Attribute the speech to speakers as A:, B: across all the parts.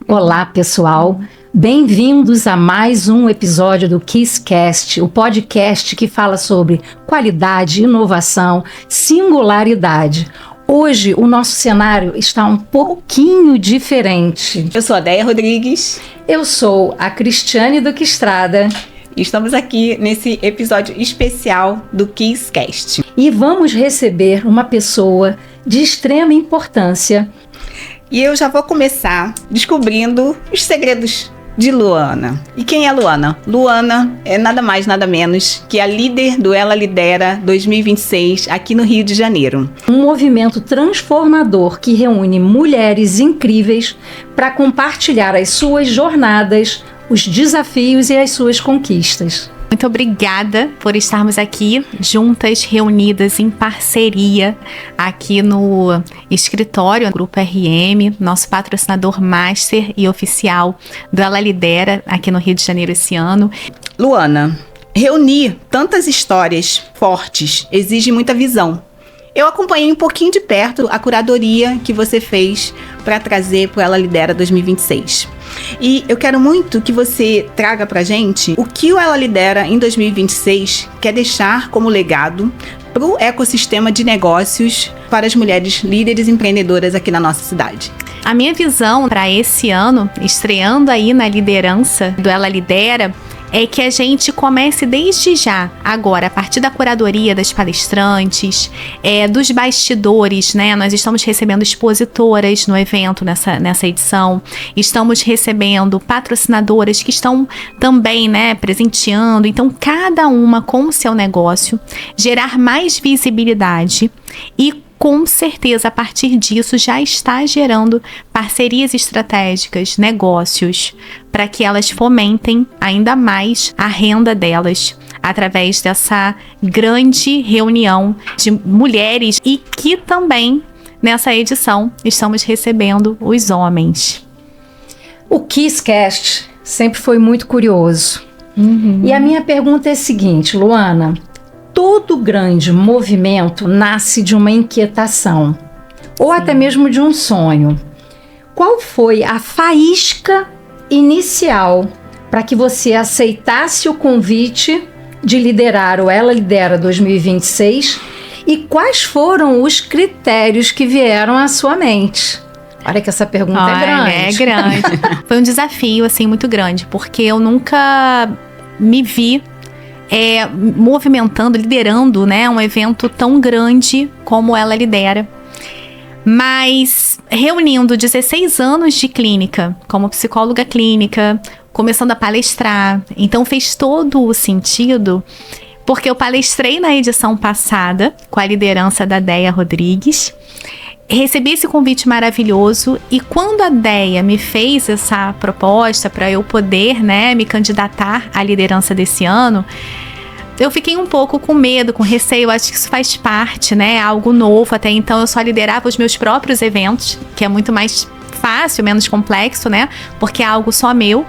A: Olá, pessoal. Bem-vindos a mais um episódio do KISScast, o podcast que fala sobre qualidade, inovação, singularidade. Hoje o nosso cenário está um pouquinho diferente.
B: Eu sou a Deia Rodrigues.
A: Eu sou a Cristiane Duque Estrada.
B: E estamos aqui nesse episódio especial do KISScast.
A: E vamos receber uma pessoa de extrema importância.
B: E eu já vou começar descobrindo os segredos de Luana. E quem é Luana? Luana é nada mais, nada menos que a líder do Ela Lidera 2026 aqui no Rio de Janeiro.
A: Um movimento transformador que reúne mulheres incríveis para compartilhar as suas jornadas, os desafios e as suas conquistas.
C: Muito obrigada por estarmos aqui juntas, reunidas em parceria aqui no escritório Grupo RM, nosso patrocinador master e oficial do Ela Lidera aqui no Rio de Janeiro esse ano.
B: Luana, reunir tantas histórias fortes exige muita visão. Eu acompanhei um pouquinho de perto a curadoria que você fez para trazer para o Ela Lidera 2026. E eu quero muito que você traga pra gente o que o Ela Lidera em 2026 quer deixar como legado para o ecossistema de negócios para as mulheres líderes empreendedoras aqui na nossa cidade.
C: A minha visão para esse ano, estreando aí na liderança do Ela Lidera, é que a gente comece desde já, agora, a partir da curadoria das palestrantes, dos bastidores, né? Nós estamos recebendo expositoras no evento nessa edição, estamos recebendo patrocinadoras que estão também, né, presenteando. Então, cada uma com o seu negócio, gerar mais visibilidade e com certeza, a partir disso, já está gerando parcerias estratégicas, negócios, para que elas fomentem ainda mais a renda delas, através dessa grande reunião de mulheres e que também, nessa edição, estamos recebendo os homens.
A: O KISScast sempre foi muito curioso. E a minha pergunta é a seguinte, Luana: todo grande movimento nasce de uma inquietação, ou até mesmo de um sonho. Qual foi a faísca inicial para que você aceitasse o convite de liderar o Ela Lidera 2026 e quais foram os critérios que vieram à sua mente? Olha que essa pergunta é grande.
C: É grande. Foi um desafio, assim, muito grande, porque eu nunca me vi movimentando, liderando, né, um evento tão grande como Ela Lidera. Mas reunindo 16 anos de clínica, como psicóloga clínica, começando a palestrar, então fez todo o sentido, porque eu palestrei na edição passada com a liderança da Deia Rodrigues, recebi esse convite maravilhoso e quando a Deia me fez essa proposta para eu poder, né, me candidatar à liderança desse ano, eu fiquei um pouco com medo, com receio. Acho que isso faz parte, né, algo novo. Até então eu só liderava os meus próprios eventos, que é muito mais fácil, menos complexo, né, porque é algo só meu.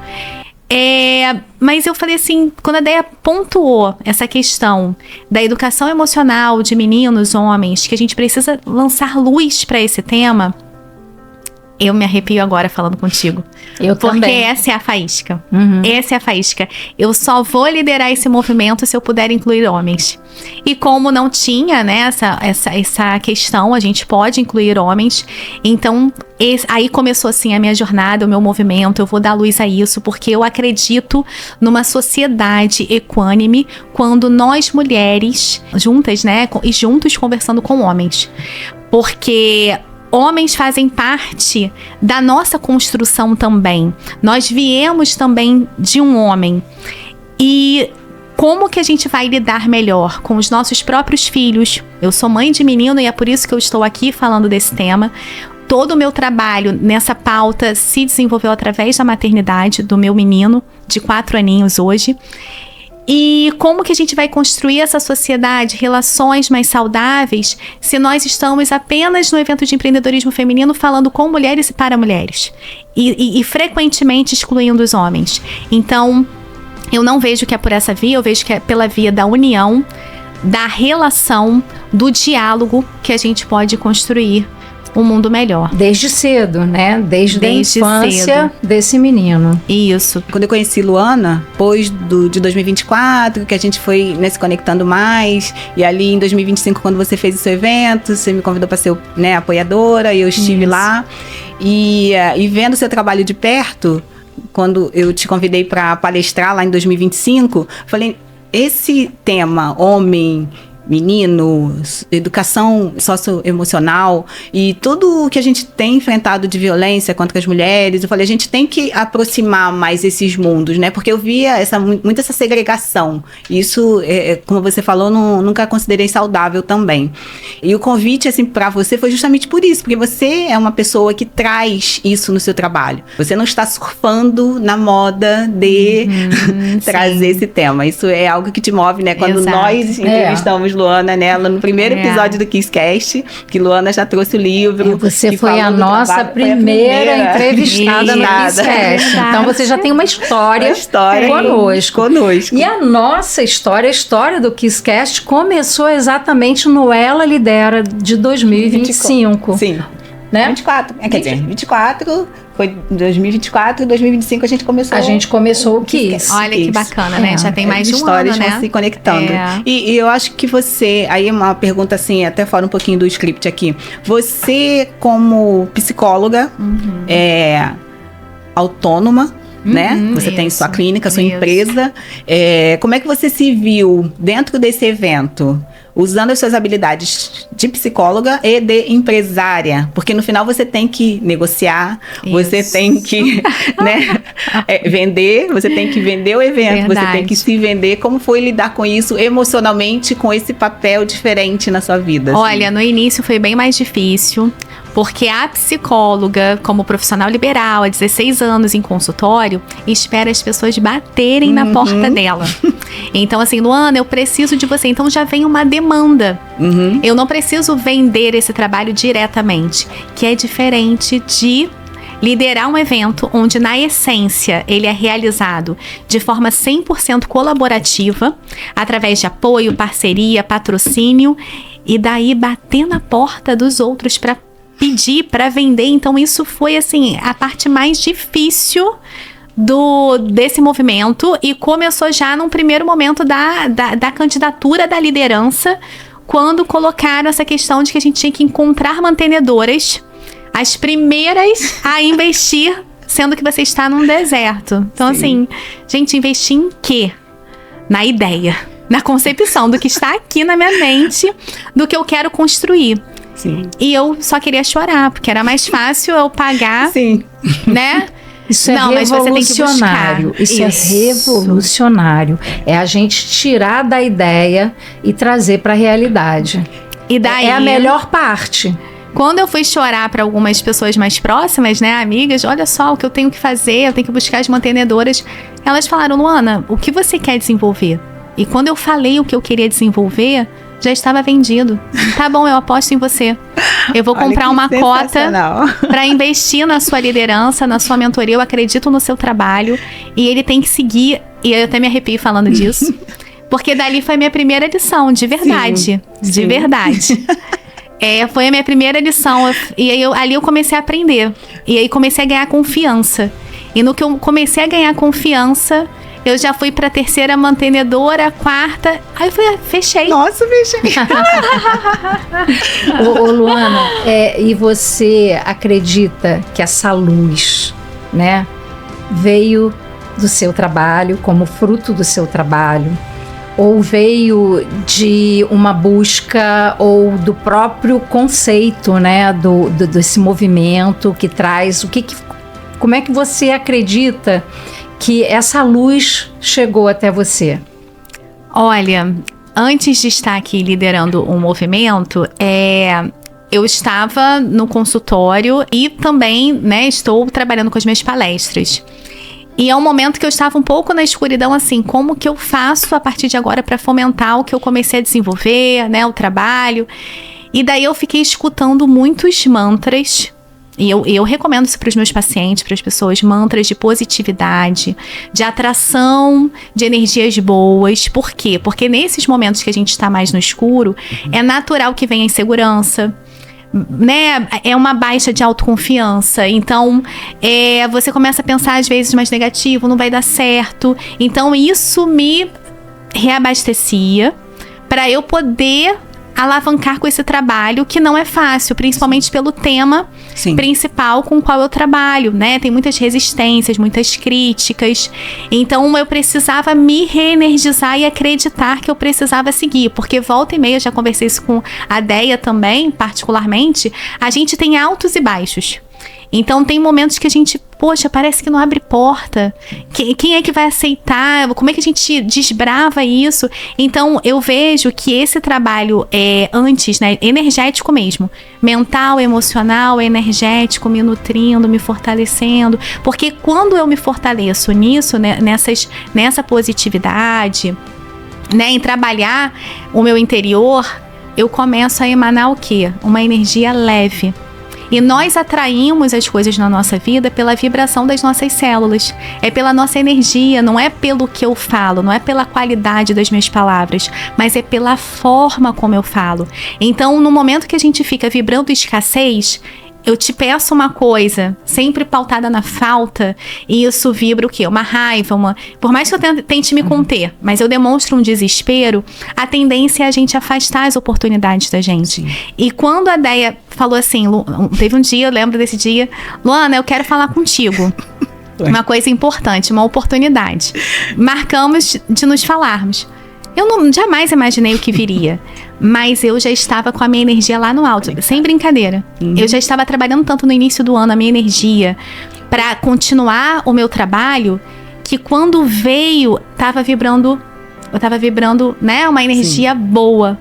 C: Mas eu falei assim, quando a Deia pontuou essa questão da educação emocional de meninos, homens, que a gente precisa lançar luz para esse tema, eu me arrepio agora falando contigo.
A: Eu
C: porque
A: também.
C: Essa é a faísca. Essa é a faísca. Eu só vou liderar esse movimento se eu puder incluir homens. E como não tinha, né, essa questão, a gente pode incluir homens. Então, aí começou assim a minha jornada, o meu movimento. Eu vou dar luz a isso, porque eu acredito numa sociedade equânime quando nós mulheres, juntas, né, e juntos conversando com homens. Porque homens fazem parte da nossa construção também. Nós viemos também de um homem. E como que a gente vai lidar melhor com os nossos próprios filhos? Eu sou mãe de menino e é por isso que eu estou aqui falando desse tema. Todo o meu trabalho nessa pauta se desenvolveu através da maternidade do meu menino, de 4 aninhos hoje. E como que a gente vai construir essa sociedade, relações mais saudáveis, se nós estamos apenas no evento de empreendedorismo feminino falando com mulheres e para mulheres? E frequentemente excluindo os homens. Então, eu não vejo que é por essa via, eu vejo que é pela via da união, da relação, do diálogo que a gente pode construir um mundo melhor.
A: Desde cedo, né? Desde a infância desse menino.
C: Isso.
B: Quando eu conheci Luana, depois de 2024, que a gente foi, né, se conectando mais, e ali em 2025, quando você fez o seu evento, você me convidou para ser, né, apoiadora, e eu estive lá. E vendo o seu trabalho de perto, quando eu te convidei para palestrar lá em 2025, falei, esse tema, homem, menino, educação socioemocional e tudo o que a gente tem enfrentado de violência contra as mulheres, eu falei, a gente tem que aproximar mais esses mundos, né? Porque eu via muito essa segregação. Isso, como você falou, nunca considerei saudável também. E o convite, assim, para você foi justamente por isso, porque você é uma pessoa que traz isso no seu trabalho. Você não está surfando na moda de trazer esse tema. Isso é algo que te move, né? Quando nós entrevistamos Luana, né? No primeiro episódio do KissCast, que Luana já trouxe o livro.
A: Você foi a nossa primeira entrevistada no KissCast. Então você já tem uma história conosco.
B: Conosco.
A: E a nossa história, a história do KissCast, começou exatamente no Ela Lidera de 2025.
B: Sim.
A: Né?
B: 24. Quer dizer, 24... Foi 2024 e 2025 a gente começou o Kiss.
C: Olha que bacana, né? Já tem mais de um ano, né?
B: Histórias vão se conectando. E eu acho que você... Aí uma pergunta assim, até fora um pouquinho do script aqui. Você, como psicóloga, autônoma, né? Você tem sua clínica, sua empresa. Como é que você se viu dentro desse evento? Usando as suas habilidades de psicóloga e de empresária. Porque no final você tem que negociar, você tem que vender, você tem que vender o evento, você tem que se vender. Como foi lidar com isso emocionalmente, com esse papel diferente na sua vida? Assim?
C: Olha, no início foi bem mais difícil, porque a psicóloga, como profissional liberal, há 16 anos em consultório, espera as pessoas baterem na porta dela. Então, assim, Luana, eu preciso de você. Então já vem uma demanda. Eu não preciso vender esse trabalho diretamente, que é diferente de liderar um evento onde, na essência, ele é realizado de forma 100% colaborativa, através de apoio, parceria, patrocínio, e daí bater na porta dos outros para pedir, para vender. Então isso foi, assim, a parte mais difícil desse movimento, e começou já num primeiro momento da candidatura da liderança, quando colocaram essa questão de que a gente tinha que encontrar mantenedoras, as primeiras a investir, sendo que você está num deserto. Então, assim, gente, investir em quê? Na ideia, na concepção do que está aqui na minha mente, do que eu quero construir.
B: Sim.
C: E eu só queria chorar, porque era mais fácil eu pagar, né?
A: Isso é revolucionário. Isso é revolucionário. É a gente tirar da ideia e trazer para a realidade.
C: E daí,
A: é a melhor parte.
C: Quando eu fui chorar para algumas pessoas mais próximas, né, amigas, olha só o que eu tenho que fazer, eu tenho que buscar as mantenedoras. Elas falaram, Luana, o que você quer desenvolver? E quando eu falei o que eu queria desenvolver, já estava vendido. Tá bom, eu aposto em você. Eu vou comprar uma cota para investir na sua liderança, na sua mentoria. Eu acredito no seu trabalho e ele tem que seguir. E eu até me arrepio falando disso, porque dali foi a minha primeira lição, de verdade. De verdade. Foi a minha primeira lição. E aí ali eu comecei a aprender. E aí comecei a ganhar confiança. E no que eu comecei a ganhar confiança, eu já fui pra terceira mantenedora, quarta. Aí eu falei, fechei.
B: Nossa, fechei.
A: Ô, Luana, e você acredita que essa luz, né, veio do seu trabalho, como fruto do seu trabalho? Ou veio de uma busca ou do próprio conceito, né, desse movimento que traz? Como é que você acredita que essa luz chegou até você?
C: Olha, antes de estar aqui liderando um movimento, eu estava no consultório e também, né, estou trabalhando com as minhas palestras. E é um momento que eu estava um pouco na escuridão, assim, como que eu faço a partir de agora para fomentar o que eu comecei a desenvolver, né, o trabalho. E daí eu fiquei escutando muitos mantras. E eu recomendo isso para os meus pacientes, para as pessoas, mantras de positividade, de atração de energias boas. Por quê? Porque nesses momentos que a gente está mais no escuro, é natural que venha a insegurança, né, é uma baixa de autoconfiança. Então, você começa a pensar às vezes mais negativo, não vai dar certo. Então, isso me reabastecia para eu poder alavancar com esse trabalho, que não é fácil, principalmente pelo tema principal com o qual eu trabalho, né? Tem muitas resistências, muitas críticas. Então, eu precisava me reenergizar e acreditar que eu precisava seguir, porque volta e meia, já conversei isso com a Deia também, particularmente, a gente tem altos e baixos. Então, tem momentos que a gente, poxa, parece que não abre porta. Quem é que vai aceitar? Como é que a gente desbrava isso? Então, eu vejo que esse trabalho antes, né, energético mesmo, mental, emocional, energético, me nutrindo, me fortalecendo. Porque quando eu me fortaleço nisso, né, nessa positividade, né, em trabalhar o meu interior, eu começo a emanar o quê? Uma energia leve. E nós atraímos as coisas na nossa vida pela vibração das nossas células. É pela nossa energia, não é pelo que eu falo, não é pela qualidade das minhas palavras, mas é pela forma como eu falo. Então, no momento que a gente fica vibrando escassez, eu te peço uma coisa, sempre pautada na falta, e isso vibra o quê? Uma raiva, por mais que eu tente me conter, mas eu demonstro um desespero, a tendência é a gente afastar as oportunidades da gente. Sim. E quando a Deia falou assim, teve um dia, eu lembro desse dia, Luana, eu quero falar contigo. Uma coisa importante, uma oportunidade. Marcamos de nos falarmos. Eu jamais imaginei o que viria, mas eu já estava com a minha energia lá no alto, sem brincadeira. Eu já estava trabalhando tanto no início do ano, a minha energia, para continuar o meu trabalho, que quando veio, eu estava vibrando, né, uma energia boa.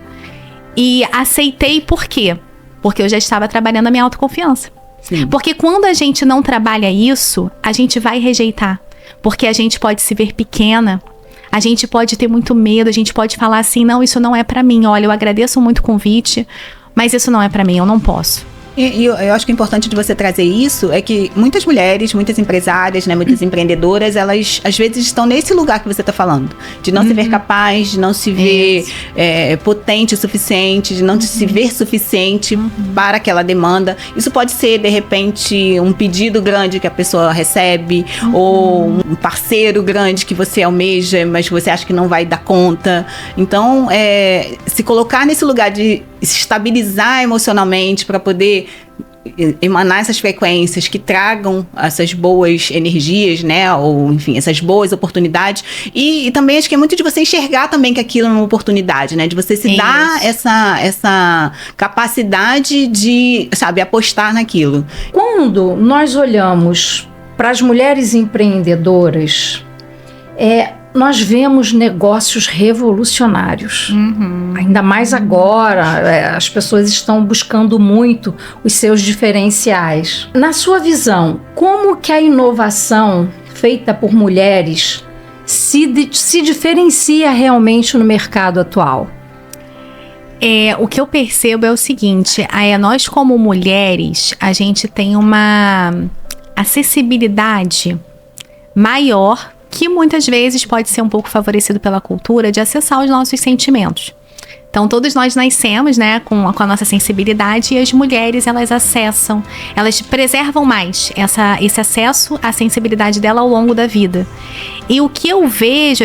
C: E aceitei por quê? Porque eu já estava trabalhando a minha autoconfiança. Sim. Porque quando a gente não trabalha isso, a gente vai rejeitar. Porque a gente pode se ver pequena, a gente pode ter muito medo, a gente pode falar assim, não, isso não é pra mim, olha, eu agradeço muito o convite, mas isso não é pra mim, eu não posso.
B: E eu acho que o importante de você trazer isso é que muitas mulheres, muitas empresárias, né, muitas empreendedoras, elas às vezes estão nesse lugar que você está falando, de não se ver capaz, de não se ver potente o suficiente, de não se ver suficiente para aquela demanda. Isso pode ser, de repente, um pedido grande que a pessoa recebe, ou um parceiro grande que você almeja, mas que você acha que não vai dar conta. Então, se colocar nesse lugar de se estabilizar emocionalmente para poder emanar essas frequências que tragam essas boas energias, né, ou enfim, essas boas oportunidades, e também acho que é muito de você enxergar também que aquilo é uma oportunidade, né, de você se dar essa capacidade de, sabe, apostar naquilo.
A: Quando nós olhamos para as mulheres empreendedoras, nós vemos negócios revolucionários. Ainda mais agora, as pessoas estão buscando muito os seus diferenciais. Na sua visão, como que a inovação feita por mulheres se diferencia realmente no mercado atual?
C: O que eu percebo é o seguinte, nós como mulheres, a gente tem uma acessibilidade maior, que muitas vezes pode ser um pouco favorecido pela cultura, de acessar os nossos sentimentos. Então, todos nós nascemos, né, com a nossa sensibilidade, e as mulheres, elas acessam, elas preservam mais esse acesso à sensibilidade dela ao longo da vida. E o que eu vejo,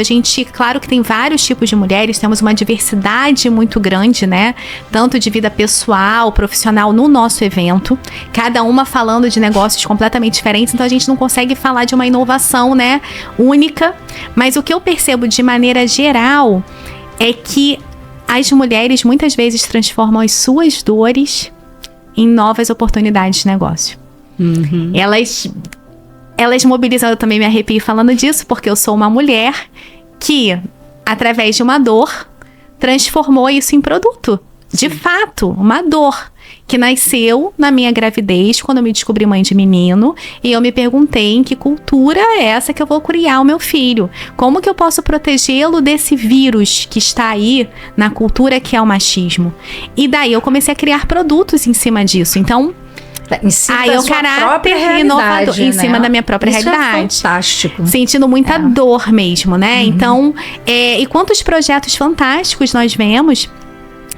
C: claro que tem vários tipos de mulheres, temos uma diversidade muito grande, né, tanto de vida pessoal, profissional no nosso evento, cada uma falando de negócios completamente diferentes, então a gente não consegue falar de uma inovação, né, única, mas o que eu percebo de maneira geral é que as mulheres muitas vezes transformam as suas dores em novas oportunidades de negócio. Elas mobilizam, eu também me arrepio falando disso, porque eu sou uma mulher que, através de uma dor, transformou isso em produto. De fato, uma dor que nasceu na minha gravidez, quando eu me descobri mãe de menino, e eu me perguntei em que cultura é essa que eu vou criar o meu filho. Como que eu posso protegê-lo desse vírus que está aí na cultura que é o machismo? E daí eu comecei a criar produtos em cima disso. Então,
A: é o caráter inovador,
C: né? Em cima da minha própria realidade.
A: É fantástico.
C: Sentindo muita dor mesmo, né? Então, e quantos projetos fantásticos nós vemos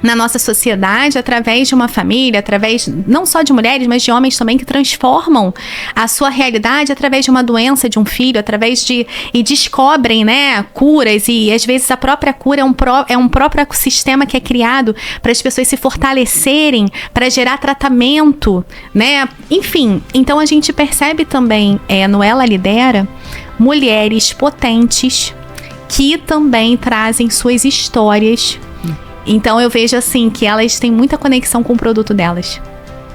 C: na nossa sociedade através de uma família, através não só de mulheres, mas de homens também que transformam a sua realidade através de uma doença de um filho, e descobrem, né, curas, e às vezes a própria cura é um próprio ecossistema que é criado para as pessoas se fortalecerem, para gerar tratamento, né? Enfim, então a gente percebe também no Ela Lidera mulheres potentes que também trazem suas histórias. Então eu vejo assim que elas têm muita conexão com o produto delas,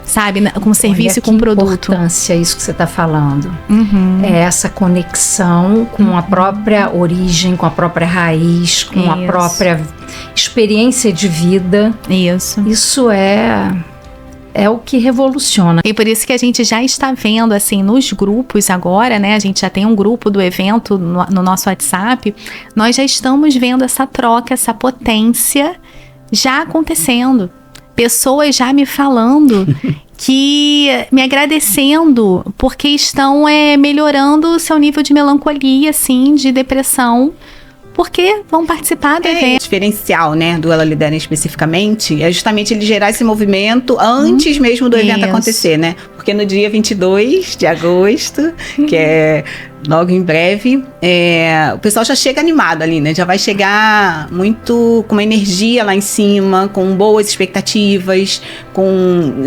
C: sabe? Com o serviço e com o produto.
A: Importância isso que você está falando. É essa conexão com a própria origem, com a própria raiz, com a própria experiência de vida. Isso é o que revoluciona.
C: E por isso que a gente já está vendo, assim, nos grupos agora, né? A gente já tem um grupo do evento no nosso WhatsApp. Nós já estamos vendo essa troca, essa potência já acontecendo. Pessoas já me falando me agradecendo porque estão melhorando o seu nível de melancolia, assim, de depressão, porque vão participar do evento.
B: O diferencial, né, do Ela Lidera especificamente, é justamente ele gerar esse movimento antes mesmo do evento acontecer, né? Porque no dia 22 de agosto, que é logo em breve, o pessoal já chega animado ali, né? Já vai chegar muito com uma energia lá em cima, com boas expectativas,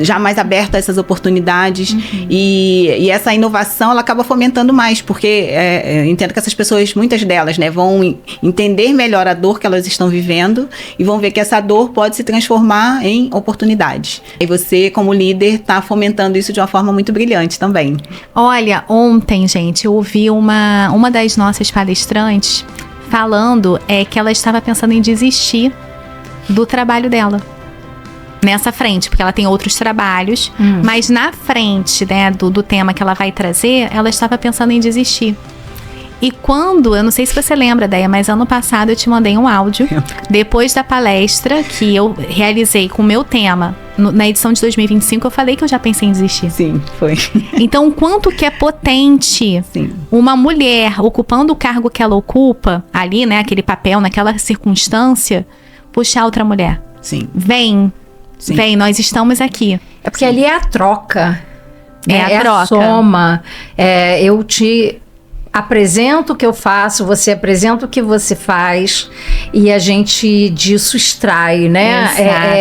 B: já mais aberto a essas oportunidades. E essa inovação, ela acaba fomentando mais, porque eu entendo que essas pessoas, muitas delas, né, vão entender melhor a dor que elas estão vivendo e vão ver que essa dor pode se transformar em oportunidades. E você, como líder, está fomentando isso de uma forma muito brilhante também.
C: Olha, ontem, gente, eu ouvi uma das nossas palestrantes falando que ela estava pensando em desistir do trabalho dela. Nessa frente, porque ela tem outros trabalhos, mas na frente, né, do tema que ela vai trazer, ela estava pensando em desistir. E eu não sei se você lembra, Deia, mas ano passado eu te mandei um áudio, depois da palestra que eu realizei com o meu tema, na edição de 2025, eu falei que eu já pensei em desistir.
B: Sim, foi.
C: Então, quanto que é potente uma mulher ocupando o cargo que ela ocupa, ali, né, aquele papel, naquela circunstância, puxar outra mulher.
B: Sim.
C: Vem, nós estamos aqui.
A: É porque ali é a troca.
C: É a troca.
A: A soma. Eu te apresento o que eu faço, você apresenta o que você faz e a gente disso extrai, né?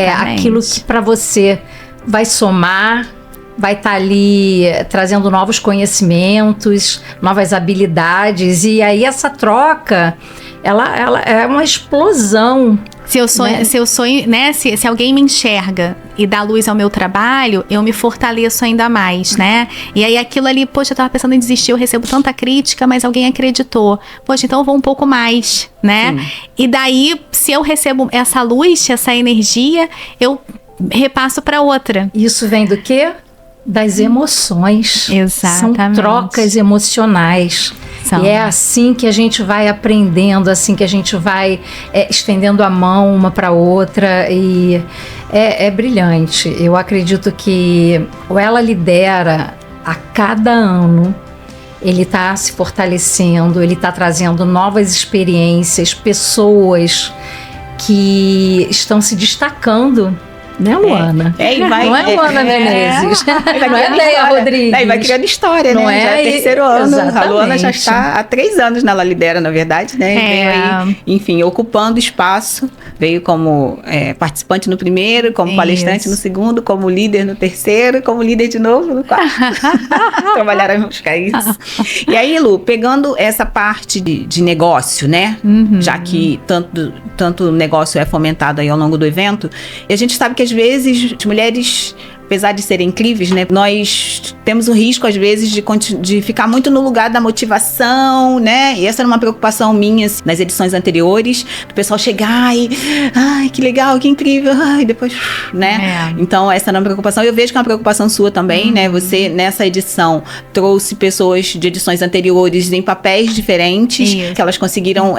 A: Aquilo que para você vai somar, vai estar ali trazendo novos conhecimentos, novas habilidades, e aí essa troca, ela é uma explosão.
C: Se eu sonho, né? Se alguém me enxerga e dá luz ao meu trabalho, eu me fortaleço ainda mais, né? E aí aquilo ali, poxa, eu tava pensando em desistir, eu recebo tanta crítica, mas alguém acreditou. Poxa, então eu vou um pouco mais, né? E daí, se eu recebo essa luz, essa energia, eu repasso para outra.
A: Isso vem do quê? Das emoções.
C: Exatamente.
A: São trocas emocionais. E é assim que a gente vai aprendendo, assim que a gente vai estendendo a mão uma para outra, e é brilhante. Eu acredito que o Ela Lidera, a cada ano, ele está se fortalecendo, ele está trazendo novas experiências, pessoas que estão se destacando. Né, Luana? Não é Luana Menezes. Não é Deia Rodrigues.
B: Vai criando história,
A: não
B: né? Já é terceiro ano. Exatamente. A Luana já está há 3 anos na Ela Lidera, na verdade, né? Veio aí, enfim, ocupando espaço. Veio como participante no primeiro, como palestrante no segundo, como líder no terceiro, como líder de novo no quarto. Trabalharemos com isso. E aí, Lu, pegando essa parte de negócio, né? Já que tanto negócio é fomentado aí ao longo do evento, e a gente sabe que às vezes as mulheres, apesar de serem incríveis, né, nós temos o risco, às vezes, de ficar muito no lugar da motivação, né? E essa era uma preocupação minha, assim, nas edições anteriores, do pessoal chegar e, ai, que legal, que incrível, ai, depois, né? Então, essa era uma preocupação. Eu vejo que é uma preocupação sua também, né? Você, nessa edição, trouxe pessoas de edições anteriores em papéis diferentes, que elas conseguiram,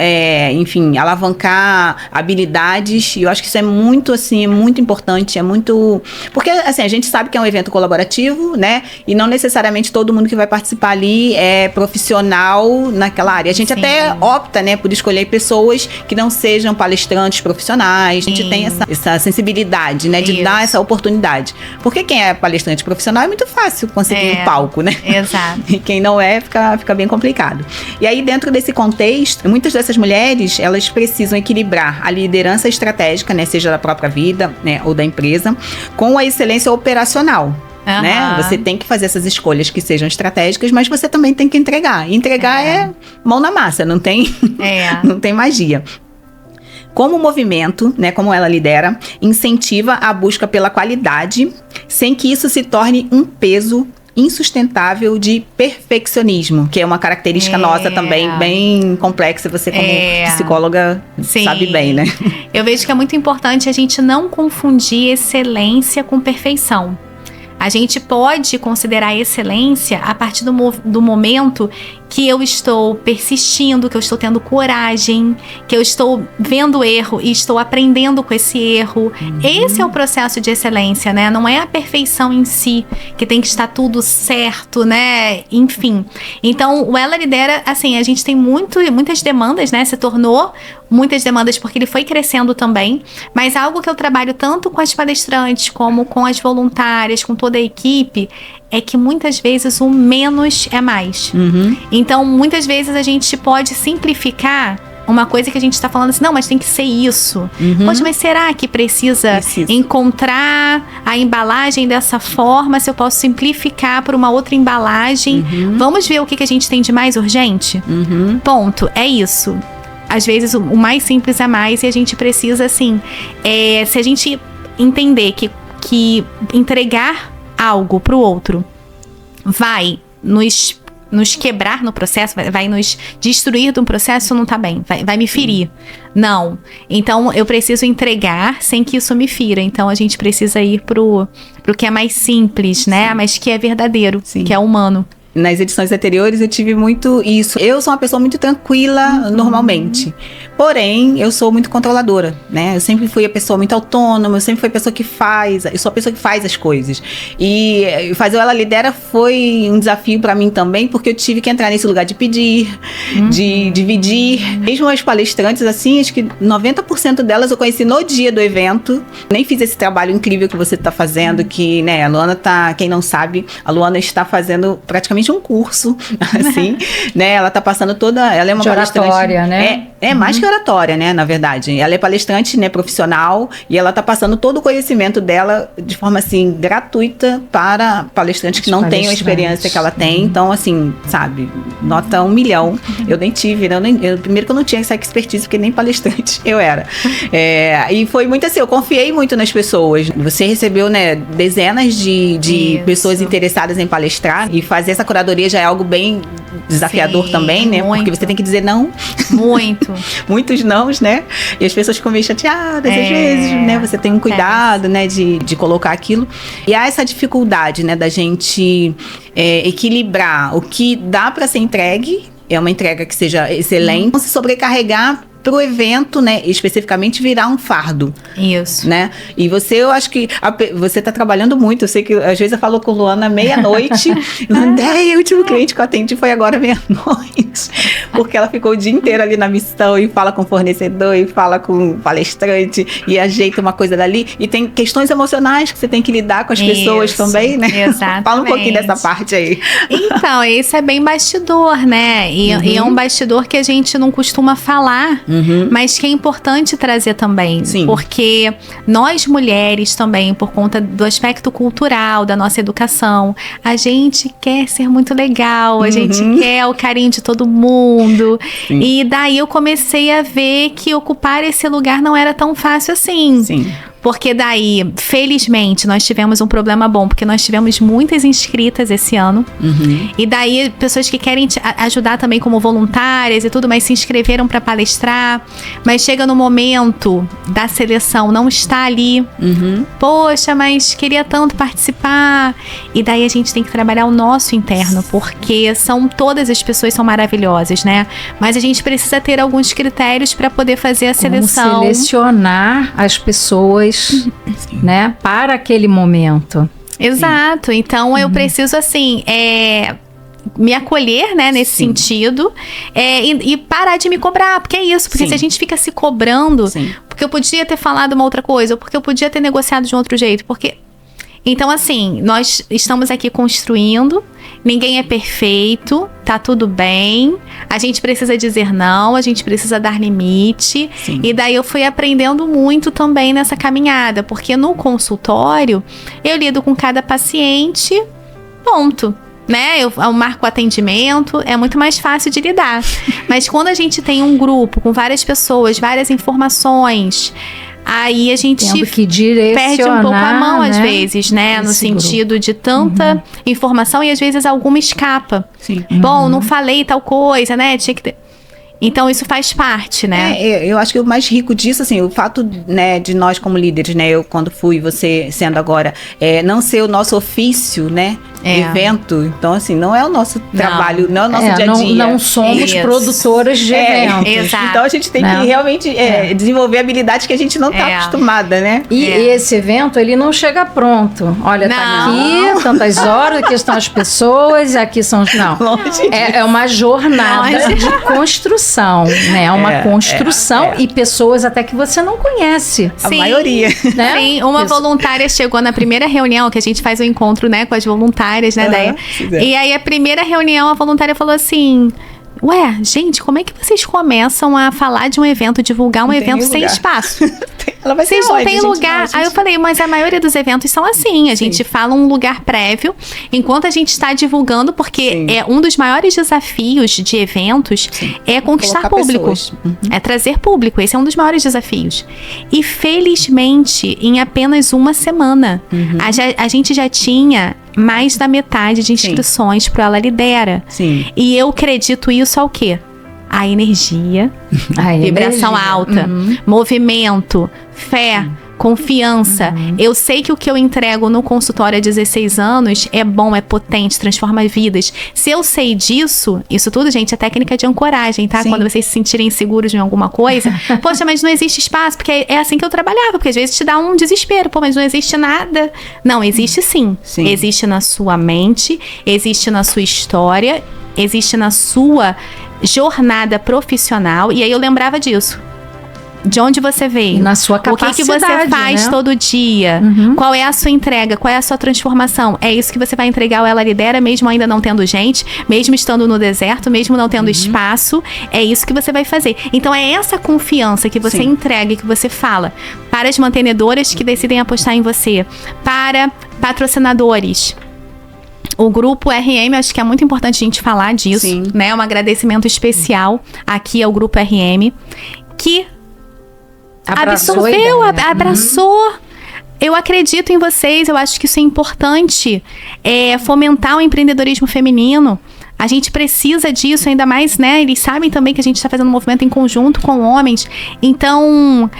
B: enfim, alavancar habilidades, e eu acho que isso é muito, assim, é muito importante, é muito... Porque, assim, a gente gente sabe que é um evento colaborativo, né? E não necessariamente todo mundo que vai participar ali é profissional naquela área. A gente até opta, né, por escolher pessoas que não sejam palestrantes profissionais. A gente tem essa sensibilidade, né, de dar essa oportunidade. Porque quem é palestrante profissional é muito fácil conseguir um palco, né?
C: Exato.
B: E quem não é, fica bem complicado. E aí, dentro desse contexto, muitas dessas mulheres, elas precisam equilibrar a liderança estratégica, né, seja da própria vida, né, ou da empresa, com a excelência operacional. Né? Você tem que fazer essas escolhas que sejam estratégicas, mas você também tem que entregar. E entregar é mão na massa, não tem, não tem magia. Como o movimento, né, como ela lidera, incentiva a busca pela qualidade, sem que isso se torne um peso insustentável de perfeccionismo, que é uma característica nossa também, bem complexa, você como psicóloga sabe bem, né?
C: Eu vejo que é muito importante a gente não confundir excelência com perfeição. A gente pode considerar excelência a partir do momento que eu estou persistindo, que eu estou tendo coragem, que eu estou vendo erro e estou aprendendo com esse erro. Esse é o processo de excelência, né? Não é a perfeição em si, que tem que estar tudo certo, né? Enfim. Então, o Ela Lidera, assim, a gente tem muitas demandas, né? Se tornou muitas demandas porque ele foi crescendo também, mas algo que eu trabalho tanto com as palestrantes como com as voluntárias, com toda a equipe, é que muitas vezes o menos é mais. Então, muitas vezes a gente pode simplificar uma coisa que a gente está falando assim, não, mas tem que ser isso. Poxa, mas será que precisa encontrar a embalagem dessa forma? Se eu posso simplificar por uma outra embalagem? Vamos ver o que a gente tem de mais urgente? Ponto, é isso. Às vezes o mais simples é mais e a gente precisa, assim, se a gente entender que entregar algo pro outro vai nos quebrar no processo, vai nos destruir do processo, não tá bem, vai me ferir. Não. Então, eu preciso entregar sem que isso me fira. Então, a gente precisa ir pro que é mais simples, né? Mas que é verdadeiro, que é humano.
B: Nas edições anteriores eu tive muito isso. Eu sou uma pessoa muito tranquila normalmente. Porém, eu sou muito controladora, né? Eu sempre fui a pessoa muito autônoma, eu sempre fui a pessoa que faz, eu sou a pessoa que faz as coisas. E fazer o Ela Lidera foi um desafio pra mim também, porque eu tive que entrar nesse lugar de pedir, de dividir. Mesmo as palestrantes, assim, acho que 90% delas eu conheci no dia do evento. Nem fiz esse trabalho incrível que você tá fazendo, que, né, a Luana tá, quem não sabe, a Luana está fazendo praticamente um curso, assim, né? Ela tá passando toda, ela é uma palestrante,
A: oratória, né?
B: É mais que oratória, né, na verdade. Ela é palestrante, né, profissional, e ela tá passando todo o conhecimento dela de forma, assim, gratuita para palestrantes que não têm a experiência que ela tem. Então, assim, sabe, nota 1 milhão. Eu nem tive, né? Primeiro que eu não tinha essa expertise, porque nem palestrante eu era. E foi muito assim, eu confiei muito nas pessoas. Você recebeu, né, dezenas de pessoas interessadas em palestrar, e fazer essa curadoria já é algo bem desafiador também, né? Muito. Porque você tem que dizer não. Muitos nãos, né? E as pessoas ficam meio chateadas às vezes, né? Você tem um cuidado, né? De colocar aquilo. E há essa dificuldade, né? Da gente equilibrar o que dá para ser entregue, é uma entrega que seja excelente, não se sobrecarregar pro evento, né, especificamente virar um fardo.
C: Isso.
B: Né? E eu acho que você tá trabalhando muito. Eu sei que às vezes eu falo com Luana meia-noite. O último cliente que eu atendi foi agora meia-noite. Porque ela ficou o dia inteiro ali na missão e fala com o fornecedor e fala com o palestrante e ajeita uma coisa dali. E tem questões emocionais que você tem que lidar com as pessoas também, né?
C: Exatamente.
B: Fala um pouquinho dessa parte aí.
C: Então, isso é bem bastidor, né? E é um bastidor que a gente não costuma falar, mas que é importante trazer também.
B: Sim.
C: Porque nós mulheres também, por conta do aspecto cultural, da nossa educação, a gente quer ser muito legal, a gente quer o carinho de todo mundo. Sim. E daí eu comecei a ver que ocupar esse lugar não era tão fácil assim.
B: Sim.
C: Porque daí, felizmente, nós tivemos um problema bom, porque nós tivemos muitas inscritas esse ano. E daí, pessoas que querem ajudar também como voluntárias e tudo, mas se inscreveram para palestrar. Mas chega no momento da seleção, não está ali. Poxa, mas queria tanto participar. E daí a gente tem que trabalhar o nosso interno, porque todas as pessoas são maravilhosas, né? Mas a gente precisa ter alguns critérios para poder fazer a seleção.
A: Como selecionar as pessoas, né, para aquele momento.
C: Exato. Então, eu preciso, assim, me acolher, né, nesse sentido, e parar de me cobrar, porque é isso, porque se a gente fica se cobrando, porque eu podia ter falado uma outra coisa, ou porque eu podia ter negociado de um outro jeito, porque... Então, assim, nós estamos aqui construindo, ninguém é perfeito, tá tudo bem, a gente precisa dizer não, a gente precisa dar limite, e daí eu fui aprendendo muito também nessa caminhada, porque no consultório, eu lido com cada paciente, ponto. Né? Eu marco o atendimento, é muito mais fácil de lidar. Mas quando a gente tem um grupo com várias pessoas, várias informações, aí a gente perde um pouco a mão, às vezes, né? No sentido de tanta informação e às vezes alguma escapa. Bom, não falei tal coisa, né? Tinha que ter... Então, isso faz parte, né?
B: Eu acho que o mais rico disso, assim, o fato, né, de nós como líderes, né, eu quando fui, você sendo agora, não ser o nosso ofício, né, evento. Então, assim, não é o nosso trabalho, não é o nosso dia a dia.
A: Não somos produtoras de eventos.
C: Exato.
B: Então, a gente tem que realmente desenvolver habilidades que a gente não está acostumada, né?
A: E esse evento, ele não chega pronto. Olha, tá aqui, tantas horas, aqui estão as pessoas, aqui são... Não, é uma jornada de construção. Né? Uma construção e pessoas até que você não conhece.
B: A maioria.
C: Né? Sim, uma voluntária chegou na primeira reunião, que a gente faz o encontro, né, com as voluntárias, né, Deia? E aí a primeira reunião, a voluntária falou assim... Ué, gente, como é que vocês começam a falar de um evento, divulgar um evento sem espaço?
B: Ela vai
C: Vocês não têm lugar. Aí eu falei, mas a maioria dos eventos são assim. A gente fala um lugar prévio, enquanto a gente está divulgando, porque é um dos maiores desafios de eventos é conquistar público. É trazer público. Esse é um dos maiores desafios. E felizmente, em apenas uma semana, a gente já tinha mais da metade de inscrições para Ela Lidera. E eu acredito isso ao quê? A energia, vibração alta, movimento, fé, confiança. Eu sei que o que eu entrego no consultório há 16 anos é bom, é potente, transforma vidas. Se eu sei disso, isso tudo, gente, é técnica de ancoragem, tá? Quando vocês se sentirem seguros em alguma coisa, poxa, mas não existe espaço, porque é assim que eu trabalhava, porque às vezes te dá um desespero, pô, mas não existe nada. Não, existe sim. Existe na sua mente, existe na sua história, existe na sua jornada profissional. E aí eu lembrava disso. De onde você veio?
A: Na sua capacidade,
C: o que você faz todo dia? Qual é a sua entrega? Qual é a sua transformação? É isso que você vai entregar ao Ela Lidera, mesmo ainda não tendo gente, mesmo estando no deserto, mesmo não tendo espaço. É isso que você vai fazer. Então é essa confiança que você entrega e que você fala para as mantenedoras que decidem apostar em você, para patrocinadores. O grupo RM, acho que é muito importante a gente falar disso, né? Um agradecimento especial aqui ao grupo RM, que absorveu, abraçou. Eu acredito em vocês, eu acho que isso é importante, fomentar o empreendedorismo feminino. A gente precisa disso, ainda mais, né? Eles sabem também que a gente está fazendo um movimento em conjunto com homens. Então,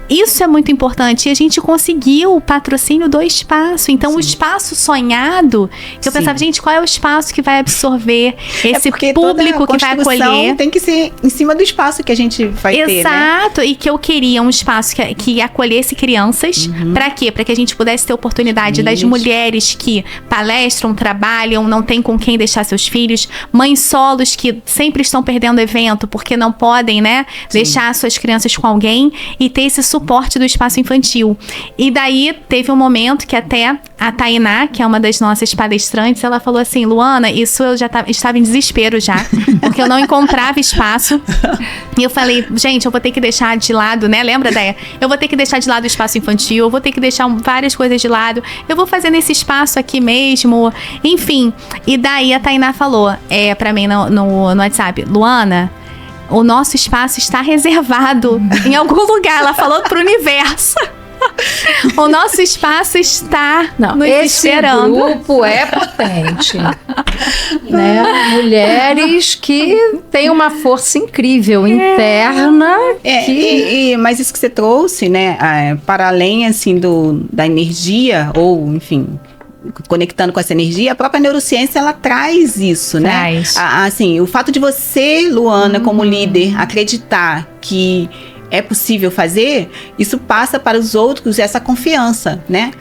C: isso é muito importante. E a gente conseguiu o patrocínio do espaço. Então, o espaço sonhado, que eu pensava, gente, qual é o espaço que vai absorver esse público que vai acolher?
B: Tem que ser em cima do espaço que a gente vai ter, né?
C: Exato. E que eu queria um espaço que acolhesse crianças. Pra quê? Pra que a gente pudesse ter oportunidade das mulheres que palestram, trabalham, não tem com quem deixar seus filhos. Mães solos que sempre estão perdendo evento porque não podem, né? Deixar suas crianças com alguém e ter esse suporte do espaço infantil. E daí teve um momento que até a Tainá, que é uma das nossas palestrantes, ela falou assim: Luana, isso eu já estava em desespero já, porque eu não encontrava espaço. E eu falei, gente, eu vou ter que deixar de lado, né? Lembra, Déia? Eu vou ter que deixar de lado o espaço infantil, eu vou ter que deixar várias coisas de lado, eu vou fazer nesse espaço aqui mesmo, enfim. E daí a Tainá falou pra mim no WhatsApp: Luana, o nosso espaço está reservado em algum lugar. Ela falou pro universo. O nosso espaço está nos esperando.
A: Esse grupo é potente. Né? Mulheres que têm uma força incrível interna.
B: Mas isso que você trouxe, né? Para além, assim, da energia, ou, enfim, conectando com essa energia, a própria neurociência, ela traz isso, né? Assim, o fato de você, Luana, como líder, acreditar que é possível fazer, isso passa para os outros essa confiança, né?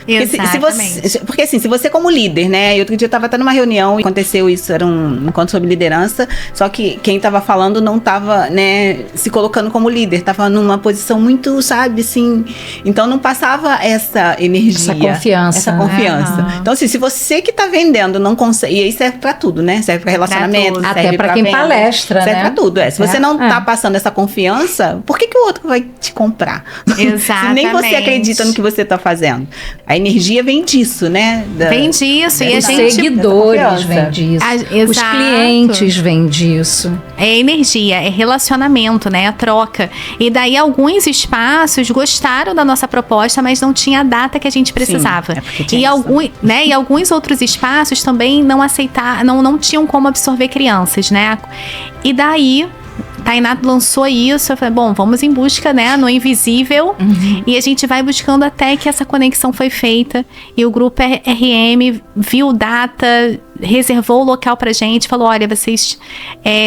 B: Porque assim, se você como líder, né? Outro dia eu estava até numa reunião e aconteceu isso, era um encontro sobre liderança, só que quem estava falando não estava, né, se colocando como líder, estava numa posição muito, sabe, assim, então não passava essa energia. Essa confiança. Então, assim, se você que está vendendo não consegue, e aí serve para tudo, né? Serve para relacionamento, serve
A: até para quem
B: venda,
A: palestra,
B: serve
A: né?
B: para tudo. Se você não está passando essa confiança, por que o outro vai te comprar?
C: Exatamente.
B: Se nem você acredita no que você está fazendo. A energia vem disso, né?
C: Vem disso. E a
A: Os
C: gente...
A: seguidores vêm disso. Os clientes vêm disso.
C: É energia, é relacionamento, né? É troca. E daí alguns espaços gostaram da nossa proposta, mas não tinha a data que a gente precisava.
B: Sim,
C: e alguns outros espaços também não aceitaram, não tinham como absorver crianças, né? E daí... Tainá lançou isso, eu falei, bom, vamos em busca, né, no invisível, e a gente vai buscando até que essa conexão foi feita, e o grupo RM viu data, reservou o local pra gente, falou, olha, vocês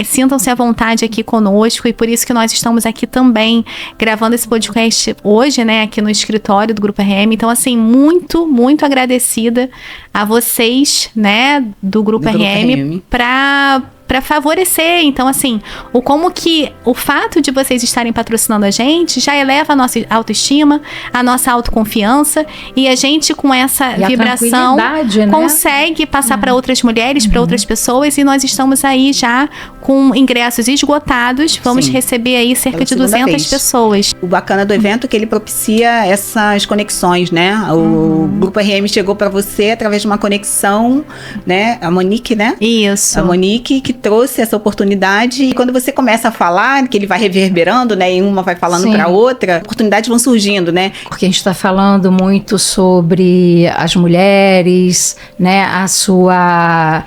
C: sintam-se à vontade aqui conosco, e por isso que nós estamos aqui também, gravando esse podcast hoje, né, aqui no escritório do Grupo RM, então assim, muito, muito agradecida a vocês, né, do Grupo RM, para favorecer, então assim, como que o fato de vocês estarem patrocinando a gente já eleva a nossa autoestima, a nossa autoconfiança, e a gente com essa vibração, né, consegue passar para outras mulheres, para outras pessoas, e nós estamos aí já com ingressos esgotados, vamos receber aí cerca de 200 pessoas.
B: O bacana do evento é que ele propicia essas conexões, né? O Grupo RM chegou para você através de uma conexão, né? A Monique, né?
C: Isso.
B: A Monique que trouxe essa oportunidade, e quando você começa a falar, que ele vai reverberando, né, e uma vai falando para outra, oportunidades vão surgindo, né?
A: Porque a gente está falando muito sobre as mulheres, né, a sua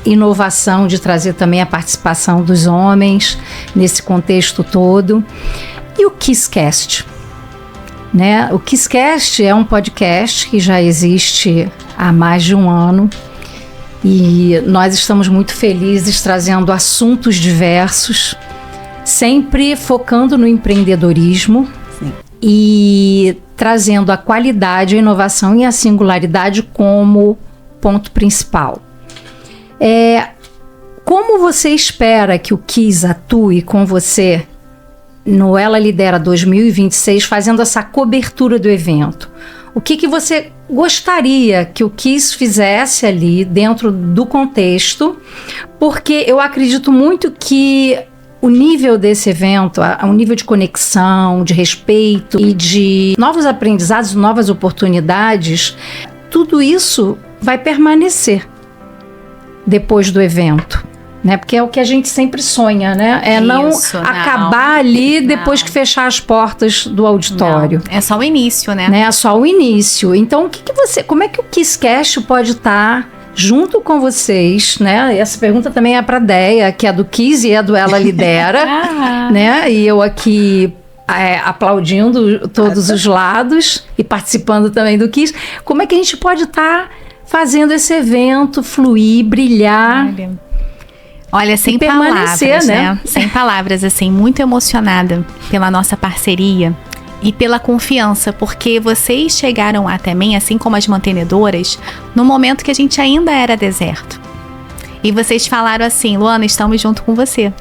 A: inovação de trazer também a participação dos homens nesse contexto todo. E o KissCast, né? O KissCast é um podcast que já existe há mais de um ano. E nós estamos muito felizes trazendo assuntos diversos, sempre focando no empreendedorismo e trazendo a qualidade, a inovação e a singularidade como ponto principal. Como você espera que o Kiss atue com você no Ela Lidera 2026, fazendo essa cobertura do evento? O que você gostaria que o Kiss fizesse ali dentro do contexto? Porque eu acredito muito que o nível desse evento, o nível de conexão, de respeito e de novos aprendizados, novas oportunidades, tudo isso vai permanecer depois do evento. Né? Porque é o que a gente sempre sonha, né? Não acabar ali depois que fechar as portas do auditório.
C: Não, é só o início, né?
A: É só o início. Então, como é que o KissCast pode estar junto com vocês, né? Essa pergunta também é para a Deia, que é do Kiss e é do Ela Lidera, né? E eu aqui aplaudindo todos os lados e participando também do Kiss. Como é que a gente pode estar fazendo esse evento fluir, brilhar?
C: Olha, sem palavras, né? Sem palavras, assim, muito emocionada pela nossa parceria e pela confiança, porque vocês chegaram até mim, assim como as mantenedoras, no momento que a gente ainda era deserto. E vocês falaram assim, Luana, estamos junto com você.